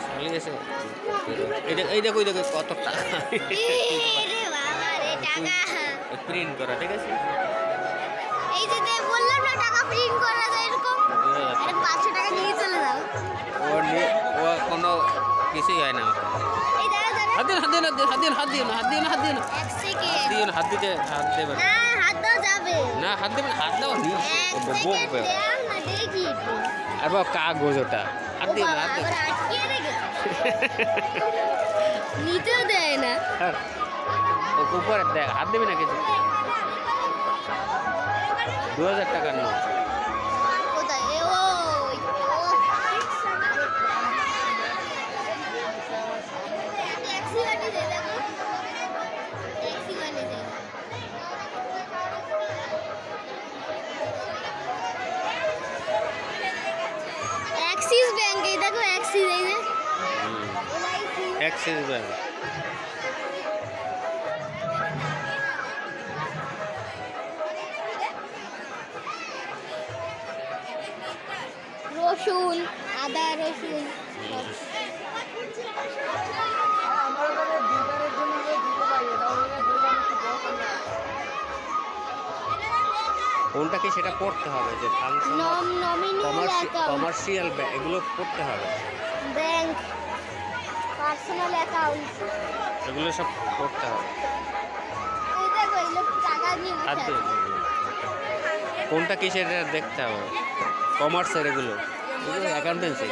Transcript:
খালি এসে এই দেখো কত টাকা প্রিন্ট করা, ঠিক আছে। এই যে বললাম না টাকা প্রিন্ট করা যায় এরকম, 500 টাকা নিয়ে চলে যাও। ও কোনো কিছুই হয় না। এই দাঁড়া দাঁড়া, হাত দিন হাত দিতে হাত দেবে না, হাত দাও যাবে না, হাত দেবে হাত দাও নি বকবে না, দেখি একটু। আর বাবা কাগজ ওটা হাত দিও না, হাত দিও আবার আটকে রেখেছে, নিতেও দেয় না। ও উপরে দেখ, হাত দেবে না কিছু। 2000 টাকার নোট। কোথায়? ট্যাক্সি গাড়ি দে, দেখো ট্যাক্সি গাড়ি দে। অ্যাক্সিস ব্যাংক, এই দেখো অ্যাক্সিস, এই যে অ্যাক্সিস ব্যাংক। রসুন, আদা রসুন, কোনটা কি সেটা পড়তে হবে, যে ফাংশনাল কমার্শিয়াল এগুলো পড়তে হবে, ব্যাংক, পার্সোনাল অ্যাকাউন্ট, এগুলো সব পড়তে হবে। এই দেখো এগুলো টাকা দিয়ে আর বসে আছে। কোনটা কি সেটা দেখতে হবে, কমার্সের এগুলো অ্যাকাউন্টেন্সি।